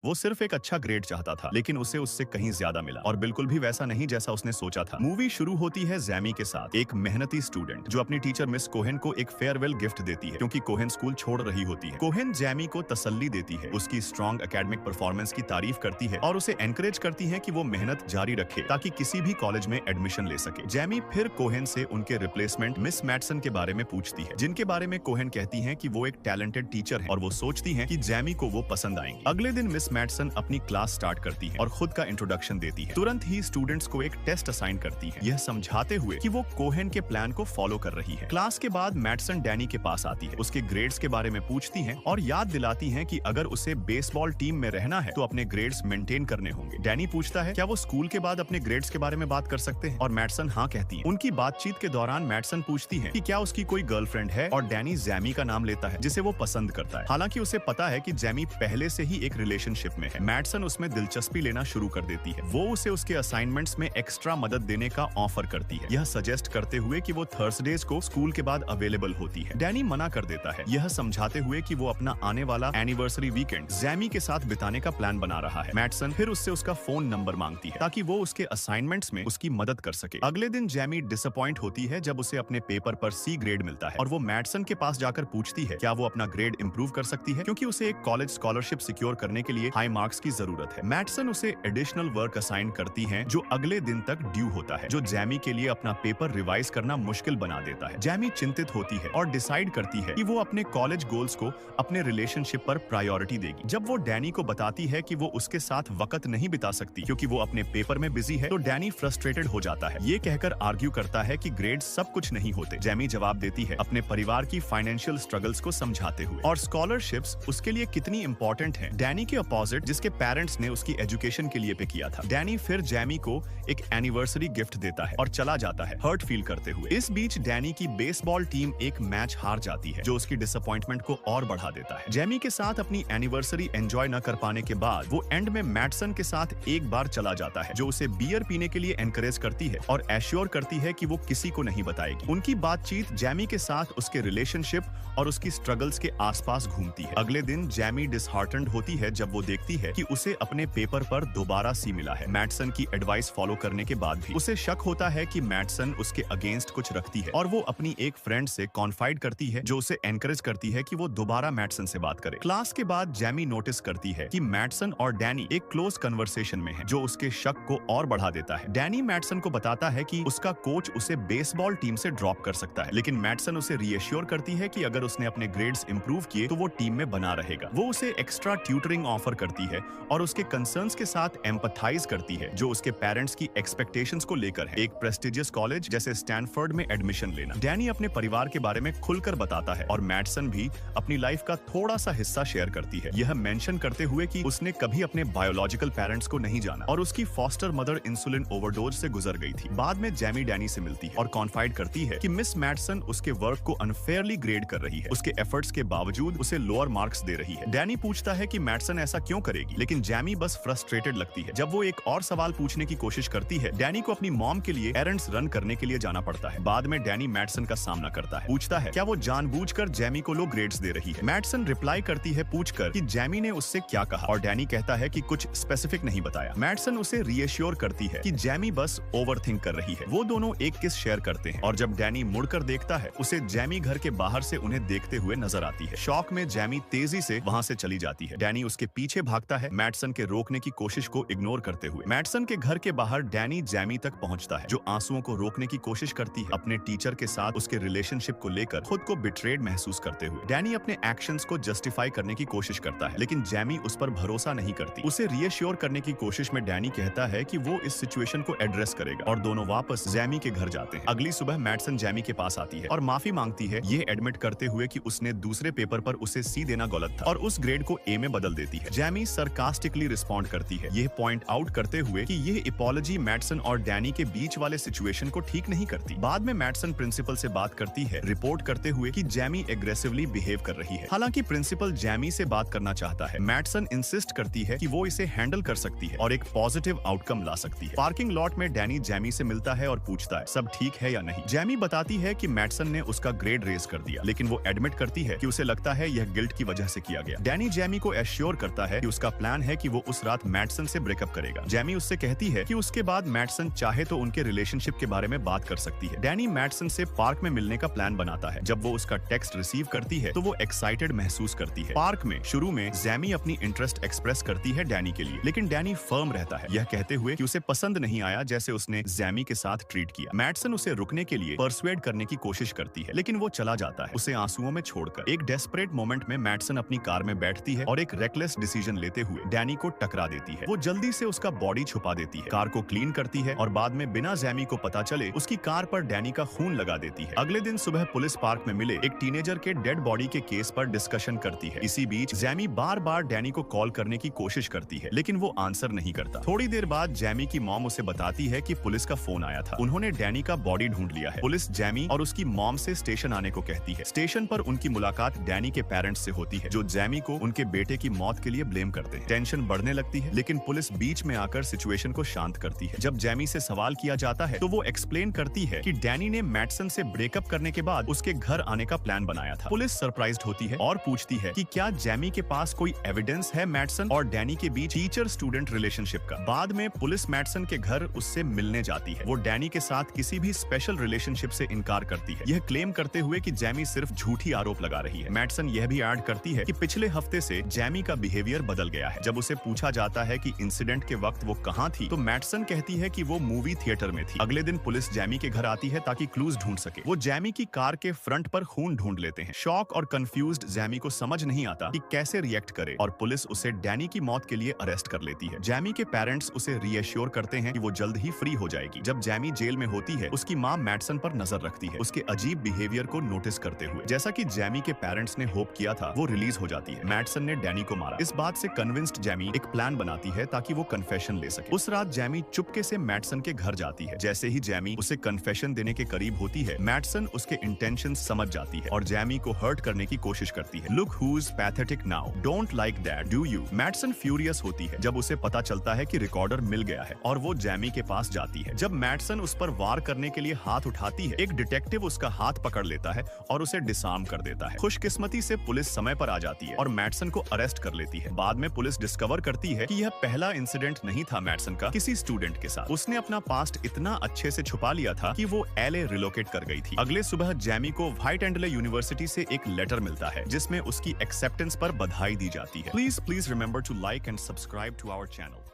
वो सिर्फ एक अच्छा ग्रेड चाहता था, लेकिन उसे उससे कहीं ज्यादा मिला और बिल्कुल भी वैसा नहीं जैसा उसने सोचा था। मूवी शुरू होती है जैमी के साथ, एक मेहनती स्टूडेंट जो अपनी टीचर मिस कोहेन को एक फेयरवेल गिफ्ट देती है क्योंकि कोहेन स्कूल छोड़ रही होती है। कोहेन जैमी को तसल्ली देती है, उसकी स्ट्रॉन्ग एकेडमिक परफॉर्मेंस की तारीफ करती है और उसे एनकरेज करती है कि वो मेहनत जारी रखे ताकि किसी भी कॉलेज में एडमिशन ले सके। जैमी फिर कोहेन से उनके रिप्लेसमेंट मिस मैटसन के बारे में पूछती है, जिनके बारे में कोहेन कहती है कि वो एक टैलेंटेड टीचर है और वो सोचती है कि जैमी को वो पसंद आएंगे। अगले दिन मिस मैटसन अपनी क्लास स्टार्ट करती है और खुद का इंट्रोडक्शन देती है। तुरंत ही स्टूडेंट्स को एक टेस्ट असाइन करती है, यह समझाते हुए कि वो कोहेन के प्लान को फॉलो कर रही है। क्लास के बाद मैटसन डैनी के पास आती है, उसके ग्रेड्स के बारे में पूछती है और याद दिलाती है कि अगर उसे बेसबॉल टीम में रहना है तो अपने ग्रेड्स मेंटेन करने होंगे। डैनी पूछता है क्या वो स्कूल के बाद अपने ग्रेड्स के बारे में बात कर सकते हैं और मैटसन हाँ कहती है। उनकी बातचीत के दौरान मैटसन पूछती है कि क्या उसकी कोई गर्लफ्रेंड है और डैनी जैमी का नाम लेता है जिसे वो पसंद करता है। हालांकि उसे पता है कि जैमी पहले से ही एक रिलेशनशिप में है। मैटसन उसमें दिलचस्पी लेना शुरू कर देती है। वो उसे उसके असाइनमेंट्स में एक्स्ट्रा मदद देने का ऑफर करती है, यह सजेस्ट करते हुए कि वो थर्सडेज को स्कूल के बाद अवेलेबल होती है। डैनी मना कर देता है, यह समझाते हुए कि वो अपना आने वाला एनिवर्सरी वीकेंड जैमी के साथ बिताने का प्लान बना रहा है। मैटसन फिर उससे उसका फोन नंबर मांगती है ताकि वो उसके असाइनमेंट्स में उसकी मदद कर सके। अगले दिन जैमी डिसअपॉइंट होती है जब उसे अपने पेपर पर सी ग्रेड मिलता है और वो मैटसन के पास जाकर पूछती है क्या वो अपना ग्रेड इंप्रूव कर सकती है क्योंकि उसे एक कॉलेज स्कॉलरशिप सिक्योर करने के लिए हाई मार्क्स की जरूरत है। मैटसन उसे एडिशनल वर्क असाइन करती है जो अगले दिन तक ड्यू होता है, जो जैमी के लिए अपना पेपर रिवाइज करना मुश्किल बना देता है। जैमी चिंतित होती है और डिसाइड करती है कि वो अपने कॉलेज गोल्स को अपने रिलेशनशिप पर प्रायोरिटी देगी। जब वो डैनी को बताती है कि वो उसके साथ वक्त नहीं बिता सकती क्योंकि वो अपने पेपर में बिजी है, तो डैनी फ्रस्ट्रेटेड हो जाता है। ये कहकर आर्ग्यू करता है कि ग्रेड सब कुछ नहीं होते। जैमी जवाब देती है अपने परिवार की फाइनेंशियल स्ट्रगल्स को समझाते हुए और स्कॉलरशिप्स उसके लिए कितनी इंपॉर्टेंट है। डैनी के अपोजिट जिसके पेरेंट्स ने उसकी एजुकेशन के लिए पे किया था। डैनी फिर जैमी को एक एनिवर्सरी गिफ्ट देता है और चला जाता है हर्ट फील करते हुए। इस बीच डैनी की बेसबॉल टीम एक मैच हार जाती है जो उसकी डिसअपॉइंटमेंट को और बढ़ा देता है। जैमी के साथ अपनी एनिवर्सरी एंजॉय न कर पाने के बाद वो एंड में मैटसन के साथ एक बार चला जाता है जो उसे बियर पीने के लिए एनकरेज करती है और एश्योर करती है कि वो किसी को नहीं बताएगी। उनकी बातचीत जैमी के साथ उसके रिलेशनशिप और उसकी स्ट्रगल्स के आसपास घूमती है। अगले दिन जैमी डिसहार्टेंड होती है जब वो देखती है कि उसे अपने पेपर पर दोबारा सी मिला है। मैटसन की एडवाइस फॉलो करने के बाद भी उसे शक होता है कि मैटसन उसके अगेंस्ट कुछ रखती है और वो अपनी एक फ्रेंड से कॉन्फाइड करती है जो उसे एनकरेज करती है कि वो दोबारा मैटसन से बात करे। क्लास के बाद जैमी नोटिस करती है कि मैटसन और डैनी एक क्लोज कन्वर्सेशन में है जो उसके शक को और बढ़ा देता है। डैनी मैटसन को बताता है कि उसका कोच उसे बेसबॉल टीम से ड्रॉप कर सकता है, लेकिन मैटसन उसे रीएश्योर करती है कि अगर उसने अपने ग्रेड्स इंप्रूव किए तो वो टीम में बना रहेगा। वो उसे एक्स्ट्रा ट्यूटरिंग ऑफर करती है और उसके कंसर्न्स के साथ एम्पथाइज करती है जो उसके पेरेंट्स की एक्सपेक्टेशंस को लेकर है, एक प्रेस्टिजियस कॉलेज जैसे स्टैनफोर्ड में एडमिशन लेना। डैनी अपने परिवार के बारे में खुलकर बताता है और मैटसन भी अपनी लाइफ का थोड़ा सा हिस्सा शेयर करती है, यह मेंशन करते हुए कि उसने कभी अपने बायोलॉजिकल पेरेंट्स को नहीं जाना और उसकी फॉस्टर मदर इंसुलिन ओवरडोज से गुजर गई थी। बाद में जैमी डैनी से मिलती है और कॉन्फाइड करती है कि मिस मैटसन उसके वर्क को अनफेयरली ग्रेड कर रही है, उसके एफर्ट्स के बावजूद उसे लोअर मार्क्स दे रही है। डैनी पूछता है कि मैटसन ऐसा क्यों करेगी, लेकिन जैमी बस फ्रस्ट्रेटेड लगती है। जब वो एक और सवाल पूछने की कोशिश करती है, डैनी को अपनी मॉम के लिए एरंड्स रन करने के लिए जाना पड़ता है। बाद में डैनी मैटसन का सामना करता है, पूछता है क्या वो जानबूझकर जैमी को लो ग्रेड्स दे रही है। मैटसन रिप्लाई करती है पूछकर कि जैमी ने उससे क्या कहा और डैनी कहता है कि कुछ स्पेसिफिक नहीं बताया। मैटसन उसे रीएश्योर करती है कि जैमी बस ओवरथिंक कर रही है। वो दोनों एक किस शेयर करते हैं और जब डैनी मुड़कर देखता है उसे जैमी घर के बाहर से उन्हें देखते हुए नजर आती है। शॉक में जैमी तेजी से वहां से चली जाती है। डैनी उसके पीछे भागता है मैटसन के रोकने की कोशिश को इग्नोर करते हुए। मैटसन के घर के बाहर डैनी जैमी तक पहुंचता है जो आंसुओं को रोकने की कोशिश करती है, अपने टीचर के साथ उसके रिलेशनशिप को लेकर खुद को बिट्रेड महसूस करते हुए। डैनी अपने एक्शंस को जस्टिफाई करने की कोशिश करता है, लेकिन जैमी उस पर भरोसा नहीं करती। उसे रीएश्योर करने की कोशिश में डैनी कहता है कि वो इस सिचुएशन को एड्रेस करेगा और दोनों वापस जैमी के घर जाते हैं। अगली सुबह मैटसन जैमी के पास आती है और माफी मांगती है, ये एडमिट करते हुए कि उसने दूसरे पेपर पर उसे सी देना गलत था और उस ग्रेड को ए में बदल देती है। जैमी सरकास्टिकली रिस्पॉन्ड करती है, यह पॉइंट आउट करते हुए कि यह अपॉलॉजी मैटसन और डैनी के बीच वाले सिचुएशन को ठीक नहीं करती। बाद में मैटसन प्रिंसिपल से बात करती है, रिपोर्ट करते हुए कि जैमी एग्रेसिवली बिहेव कर रही है। हालांकि प्रिंसिपल जैमी से बात करना चाहता है, मैटसन इंसिस्ट करती है कि वो इसे हैंडल कर सकती है और एक पॉजिटिव आउटकम ला सकती है। पार्किंग लॉट में डैनी जैमी से मिलता है और पूछता है सब ठीक है या नहीं। जैमी बताती है कि मैटसन ने उसका ग्रेड रेज कर दिया, लेकिन वो एडमिट करती है कि उसे लगता है यह गिल्ट की वजह से किया गया। डैनी जैमी को एश्योर करता है कि उसका प्लान है कि वो उस रात मैटसन से ब्रेकअप करेगा। जैमी उससे कहती है कि उसके बाद मैटसन चाहे तो उनके रिलेशनशिप के बारे में बात कर सकती है। डैनी मैटसन से पार्क में मिलने का प्लान बनाता है। जब वो उसका टेक्स्ट रिसीव करती है तो वो एक्साइटेड महसूस करती है। पार्क में शुरू में जैमी अपनी इंटरेस्ट एक्सप्रेस करती है डैनी के लिए, लेकिन डैनी फर्म रहता है, यह कहते हुए कि उसे पसंद नहीं आया जैसे उसने जैमी के साथ ट्रीट किया। मैटसन उसे रुकने के लिए परसुएड करने की कोशिश करती है, लेकिन वो चला जाता है, उसे आंसुओं में छोड़कर। एक डेस्परेट मोमेंट में मैटसन अपनी कार में बैठती है और एक रेकलेस डिसीजन लेते हुए डैनी को टकरा देती है। वो जल्दी से उसका बॉडी छुपा देती है, कार को क्लीन करती है और बाद में बिना जैमी को पता चले उसकी कार पर डैनी का खून लगा देती है। अगले दिन सुबह पुलिस पार्क में मिले एक टीनेजर के डेड बॉडी के केस पर डिस्कशन करती है। इसी बीच जैमी बार बार डैनी को कॉल करने की कोशिश करती है, लेकिन वो आंसर नहीं करता। थोड़ी देर बाद जैमी की मॉम उसे बताती है कि पुलिस का फोन आया था, उन्होंने डैनी का बॉडी ढूंढ लिया है। पुलिस जैमी और उसकी मॉम से स्टेशन आने को कहती है। स्टेशन पर उनकी मुलाकात डैनी के पेरेंट्स से होती है, जो जैमी को उनके बेटे की मौत के लिए ब्लेम करते हैं। टेंशन बढ़ने लगती है, लेकिन पुलिस बीच में आकर सिचुएशन को शांत करती है। जब जैमी से सवाल किया जाता है तो वो एक्सप्लेन करती है कि डैनी ने मैटसन से ब्रेकअप करने के बाद उसके घर आने का प्लान बनाया था। पुलिस सरप्राइज्ड होती है और पूछती है कि क्या जैमी के पास कोई एविडेंस है मैटसन और डैनी के बीच टीचर स्टूडेंट रिलेशनशिप का। बाद में पुलिस मैटसन के घर उससे मिलने जाती है। वो डैनी के साथ किसी भी स्पेशल रिलेशनशिप से इनकार करती है, यह क्लेम करते हुए कि जैमी सिर्फ झूठी आरोप लगा रही है। मैटसन यह भी ऐड करती है कि पिछले हफ्ते से जैमी का बिहेवियर बदल गया है। जब उसे पूछा जाता है कि इंसिडेंट के वक्त वो कहाँ थी, तो मैटसन कहती है कि वो मूवी थिएटर में थी। अगले दिन पुलिस जैमी के घर आती है ताकि क्लूज ढूंढ सके। वो जैमी की कार के फ्रंट पर खून ढूंढ लेते हैं। शॉक और कंफ्यूज्ड जैमी को समझ नहीं आता कि कैसे रिएक्ट करे और पुलिस उसे डैनी की मौत के लिए अरेस्ट कर लेती है। जैमी के पेरेंट्स उसे रीएश्योर करते हैं कि वो जल्द ही फ्री हो जाएगी। जब जैमी जेल में होती है, उसकी मां मैटसन पर नजर रखती है, उसके अजीब बिहेवियर को नोटिस करते हुए। जैसा कि जैमी के पेरेंट्स ने होप किया था, वो रिलीज हो जाती है। मैटसन ने डैनी को मारा। इस बात से कन्विंस्ड जैमी एक प्लान बनाती है ताकि वो कन्फेशन ले सके। उस रात जैमी चुपके से मैटसन के घर जाती है। जैसे ही जैमी उसे कन्फेशन देने के करीब होती है, मैटसन उसके इंटेंशन समझ जाती है और जैमी को हर्ट करने की कोशिश करती है। Look who's pathetic now, don't like that do you. Mattson furious होती है जब उसे पता चलता है कि रिकॉर्डर मिल गया है और वो जैमी के पास जाती है। जब मैटसन उस पर वार करने के लिए हाथ उठाती है, एक डिटेक्टिव उसका हाथ पकड़ लेता है और उसे डिसआर्म कर देता है। खुशकिस्मती से पुलिस समय पर आ जाती है और मैटसन को अरेस्ट कर लेती है। बाद में पुलिस डिस्कवर करती है कि यह पहला इंसिडेंट नहीं था मैटसन का किसी स्टूडेंट के साथ। उसने अपना पास्ट इतना अच्छे से छुपा लिया था कि वो एलए रिलोकेट कर गई थी। अगले सुबह जैमी को व्हाइट एंडले यूनिवर्सिटी से एक लेटर मिलता है जिसमें उसकी एक्सेप्टेंस पर बधाई दी जाती है। Please remember to like and subscribe to our channel.